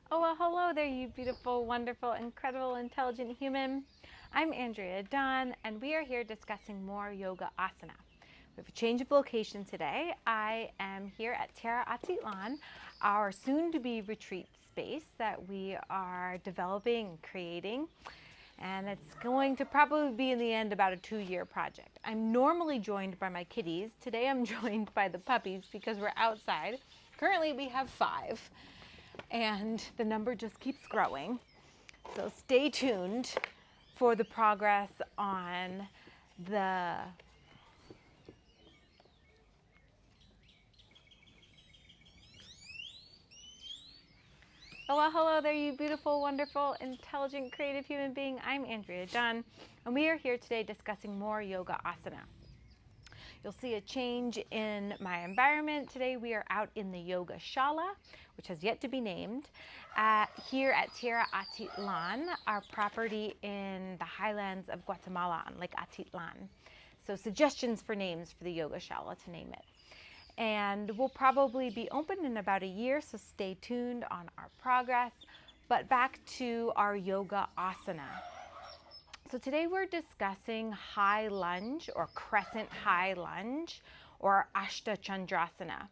Oh, well, hello there, you beautiful, wonderful, incredible, intelligent human. I'm Andrea Dunn, and we are here discussing more yoga asana. We have a change of location today. I am here at Tara Atitlan, our soon-to-be retreat space that we are developing and creating. And it's going to probably be in the end about a 2-year project. I'm normally joined by my kitties. Today I'm joined by the puppies because we're outside. Currently we have 5 and the number just keeps growing. So stay tuned for the progress on the Oh, well, hello there, you beautiful, wonderful, intelligent, creative human being. I'm Andrea Dunn, and we are here today discussing more yoga asana. You'll see a change in my environment. Today we are out in the yoga shala, which has yet to be named, here at Tierra Atitlan, our property in the highlands of Guatemala on Lake Atitlan. So suggestions for names for the yoga shala to name it. And we'll probably be open in about a year, so stay tuned on our progress. But back to our yoga asana. So today we're discussing high lunge or crescent high lunge or Ashta Chandrasana.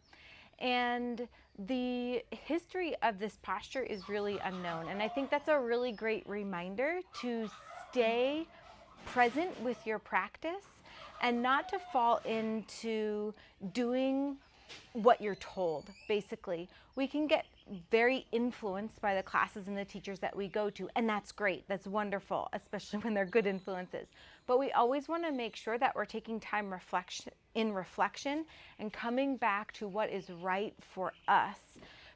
And the history of this posture is really unknown. And I think that's a really great reminder to stay present with your practice and not to fall into doing what you're told. Basically, we can get very influenced by the classes and the teachers that we go to, and that's great, that's wonderful, especially when they're good influences. But we always want to make sure that we're taking time reflection and coming back to what is right for us,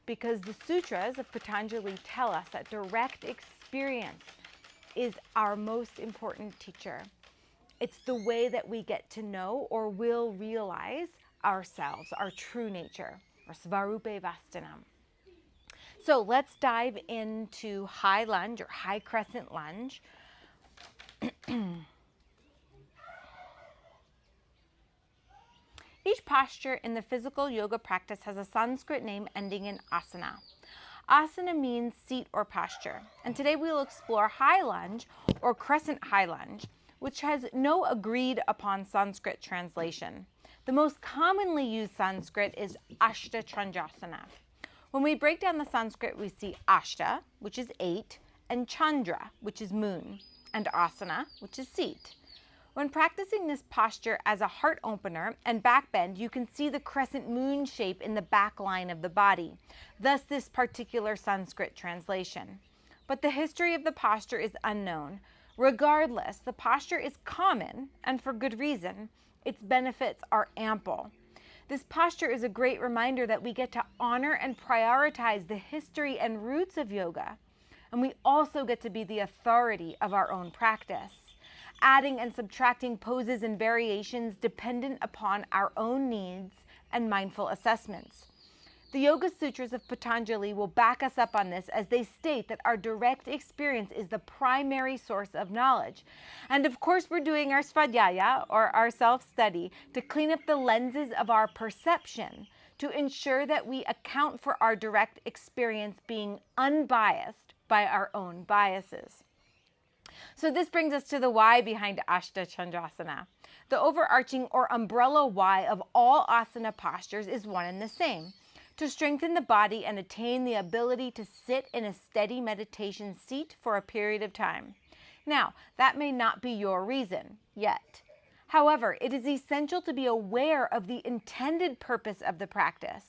because the sutras of Patanjali tell us that direct experience is our most important teacher. It's the way that we get to know or will realize ourselves, our true nature, or Svarupe Vastanam. So let's dive into high lunge or high crescent lunge. Each posture in the physical yoga practice has a Sanskrit name ending in asana. Asana means seat or posture, and today we will explore high lunge or crescent high lunge, which has no agreed upon Sanskrit translation. The most commonly used Sanskrit is Ashta Chandrasana. When we break down the Sanskrit, we see Ashta, which is 8, and Chandra, which is moon, and Asana, which is seat. When practicing this posture as a heart opener and back bend, you can see the crescent moon shape in the back line of the body, thus this particular Sanskrit translation. But the history of the posture is unknown. Regardless, the posture is common, and for good reason. Its benefits are ample. This posture is a great reminder that we get to honor and prioritize the history and roots of yoga, and we also get to be the authority of our own practice, adding and subtracting poses and variations dependent upon our own needs and mindful assessments. The Yoga Sutras of Patanjali will back us up on this as they state that our direct experience is the primary source of knowledge. And of course, we're doing our svadhyaya, or our self-study, to clean up the lenses of our perception, to ensure that we account for our direct experience being unbiased by our own biases. So this brings us to the why behind Ashta Chandrasana. The overarching or umbrella why of all asana postures is one and the same: to strengthen the body and attain the ability to sit in a steady meditation seat for a period of time. Now, that may not be your reason yet. However, it is essential to be aware of the intended purpose of the practice.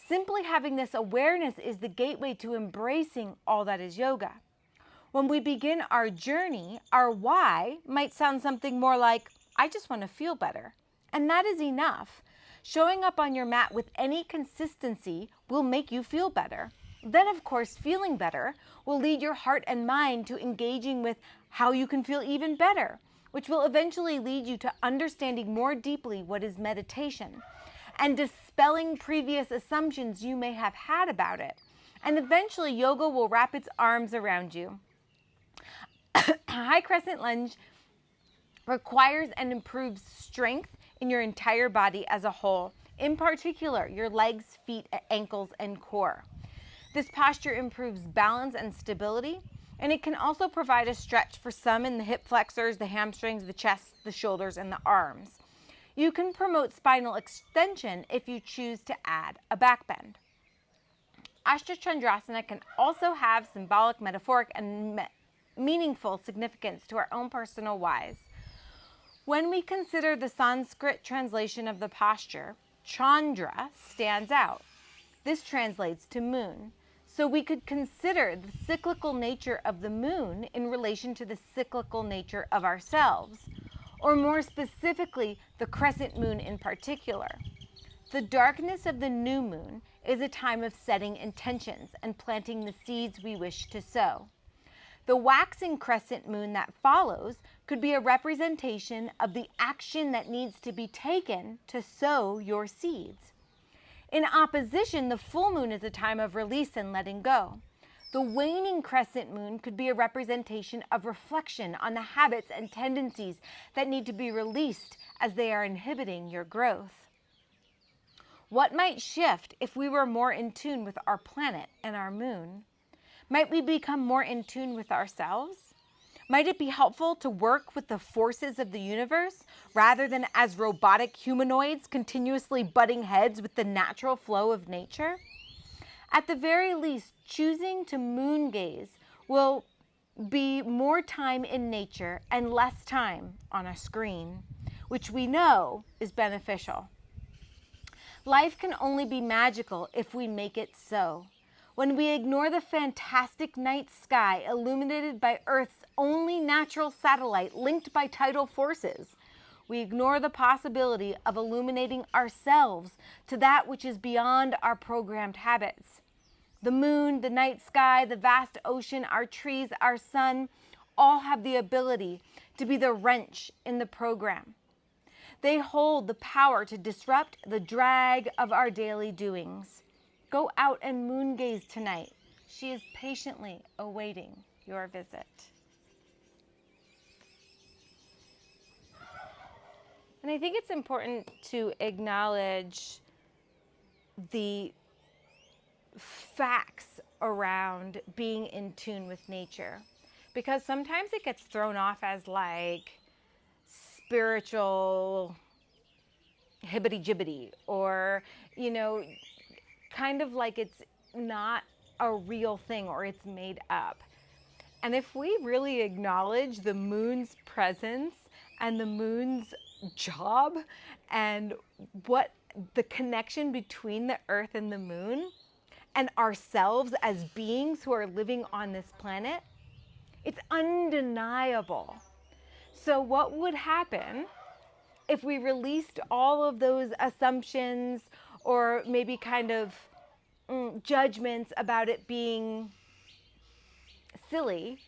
Simply having this awareness is the gateway to embracing all that is yoga. When we begin our journey, our why might sound something more like, I just want to feel better. And that is enough. Showing up on your mat with any consistency will make you feel better. Then, of course, feeling better will lead your heart and mind to engaging with how you can feel even better, which will eventually lead you to understanding more deeply what is meditation and dispelling previous assumptions you may have had about it. And eventually, yoga will wrap its arms around you. High crescent lunge requires and improves strength in your entire body as a whole, in particular your legs, feet, ankles, and core. This posture improves balance and stability, and it can also provide a stretch for some in the hip flexors, the hamstrings, the chest, the shoulders, and the arms. You can promote spinal extension if you choose to add a back bend. Ashta Chandrasana can also have symbolic, metaphoric, and meaningful significance to our own personal lives. When we consider the Sanskrit translation of the posture, Chandra stands out. This translates to moon. So we could consider the cyclical nature of the moon in relation to the cyclical nature of ourselves, or more specifically, the crescent moon in particular. The darkness of the new moon is a time of setting intentions and planting the seeds we wish to sow. The waxing crescent moon that follows could be a representation of the action that needs to be taken to sow your seeds. In opposition, the full moon is a time of release and letting go. The waning crescent moon could be a representation of reflection on the habits and tendencies that need to be released as they are inhibiting your growth. What might shift if we were more in tune with our planet and our moon? Might we become more in tune with ourselves? Might it be helpful to work with the forces of the universe rather than as robotic humanoids continuously butting heads with the natural flow of nature? At the very least, choosing to moon gaze will be more time in nature and less time on a screen, which we know is beneficial. Life can only be magical if we make it so. When we ignore the fantastic night sky illuminated by Earth's only natural satellite linked by tidal forces, we ignore the possibility of illuminating ourselves to that which is beyond our programmed habits. The moon, the night sky, the vast ocean, our trees, our sun, all have the ability to be the wrench in the program. They hold the power to disrupt the drag of our daily doings. Go out and moon gaze tonight. She is patiently awaiting your visit. And I think it's important to acknowledge the facts around being in tune with nature, because sometimes it gets thrown off as like spiritual hibbity-jibbity, or, kind of like it's not a real thing or it's made up. And if we really acknowledge the moon's presence and the moon's job and what the connection between the earth and the moon and ourselves as beings who are living on this planet, it's undeniable. So what would happen if we released all of those assumptions or maybe kind of judgments about it being silly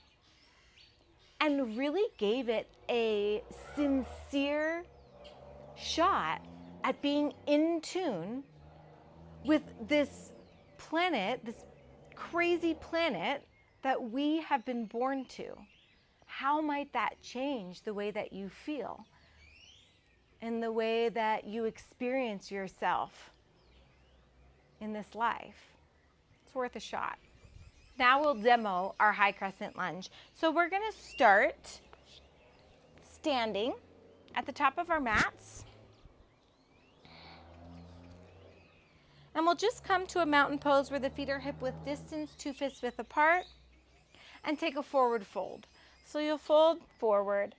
and really gave it a sincere shot at being in tune with this planet, this crazy planet that we have been born to? How might that change the way that you feel and the way that you experience yourself in this life? It's worth a shot. Now we'll demo our high crescent lunge. So we're going to start standing at the top of our mats. And we'll just come to a mountain pose where the feet are hip width distance, 2 fists width apart, and take a forward fold. So you'll fold forward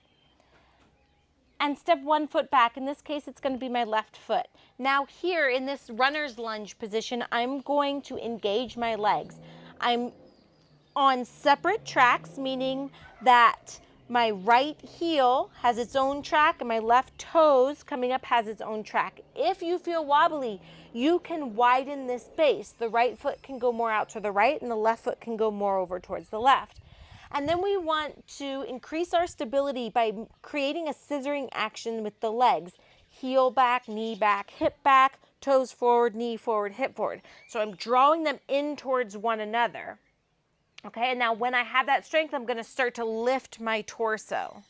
and step 1 foot back. In this case, it's going to be my left foot. Now here in this runner's lunge position, I'm going to engage my legs. I'm on separate tracks, meaning that my right heel has its own track and my left toes coming up has its own track. If you feel wobbly, you can widen this space. The right foot can go more out to the right and the left foot can go more over towards the left. And then we want to increase our stability by creating a scissoring action with the legs. Heel back, knee back, hip back, toes forward, knee forward, hip forward. So I'm drawing them in towards one another. Okay, and now when I have that strength, I'm going to start to lift my torso.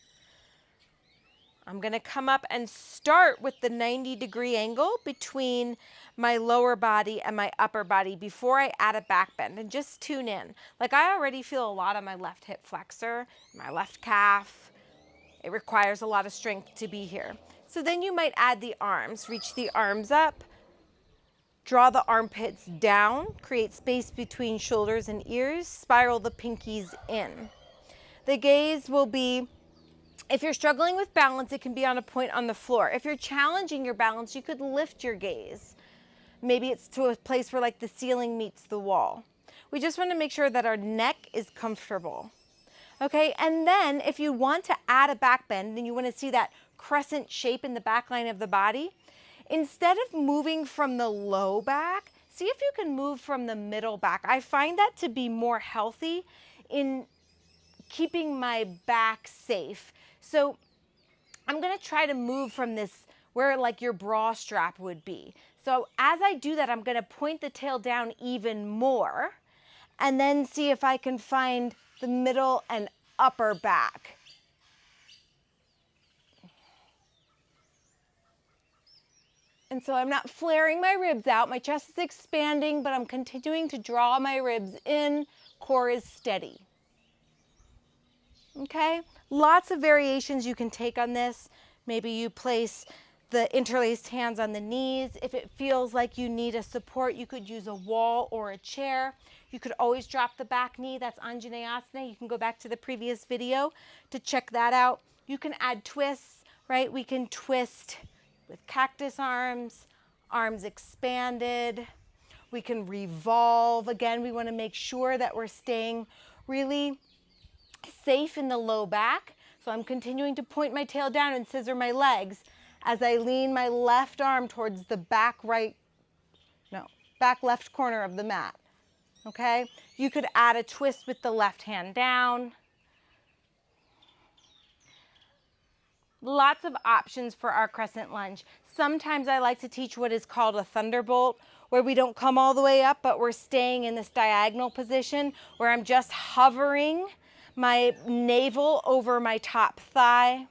I'm going to come up and start with the 90-degree angle between my lower body and my upper body before I add a back bend, and just tune in. Like, I already feel a lot on my left hip flexor, my left calf. It requires a lot of strength to be here. So then you might add the arms, reach the arms up, draw the armpits down, create space between shoulders and ears, spiral the pinkies in. The gaze will be, if you're struggling with balance, it can be on a point on the floor. If you're challenging your balance, you could lift your gaze. Maybe it's to a place where like the ceiling meets the wall. We just want to make sure that our neck is comfortable. Okay, and then if you want to add a back bend and you want to see that crescent shape in the back line of the body, instead of moving from the low back, see if you can move from the middle back. I find that to be more healthy in keeping my back safe. So I'm gonna try to move from this where like your bra strap would be. So as I do that, I'm gonna point the tail down even more and then see if I can find the middle and upper back. And so I'm not flaring my ribs out. My chest is expanding, but I'm continuing to draw my ribs in. Core is steady. Okay, lots of variations you can take on this. Maybe you place the interlaced hands on the knees. If it feels like you need a support, you could use a wall or a chair. You could always drop the back knee. That's Anjaneyasana. You can go back to the previous video to check that out. You can add twists, right? We can twist with cactus arms, arms expanded. We can revolve. Again, we want to make sure that we're staying really safe in the low back. So I'm continuing to point my tail down and scissor my legs as I lean my left arm towards the back left corner of the mat. Okay? You could add a twist with the left hand down. Lots of options for our crescent lunge. Sometimes I like to teach what is called a thunderbolt, where we don't come all the way up, but we're staying in this diagonal position where I'm just hovering my navel over my top thigh.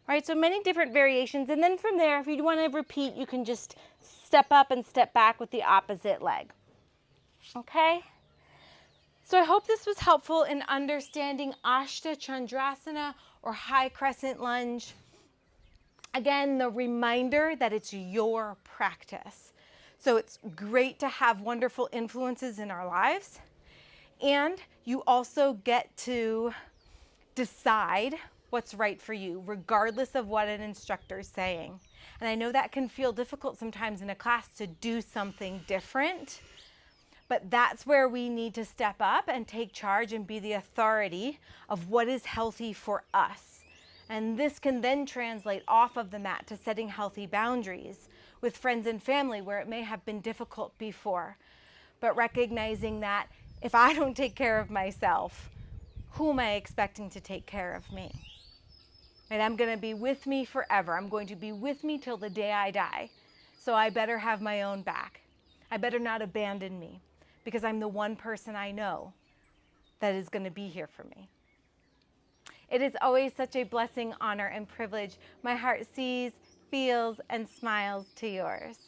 All right, so many different variations. And then from there, if you want to repeat, you can just step up and step back with the opposite leg. Okay? So I hope this was helpful in understanding Ashta, Chandrasana, or high crescent lunge. Again, the reminder that it's your practice. So it's great to have wonderful influences in our lives. And you also get to decide what's right for you, regardless of what an instructor is saying. And I know that can feel difficult sometimes in a class to do something different, but that's where we need to step up and take charge and be the authority of what is healthy for us. And this can then translate off of the mat to setting healthy boundaries with friends and family where it may have been difficult before. But recognizing that if I don't take care of myself, who am I expecting to take care of me? And I'm going to be with me forever. I'm going to be with me till the day I die. So I better have my own back. I better not abandon me, because I'm the one person I know that is going to be here for me. It is always such a blessing, honor, and privilege. My heart sees, feels, and smiles to yours.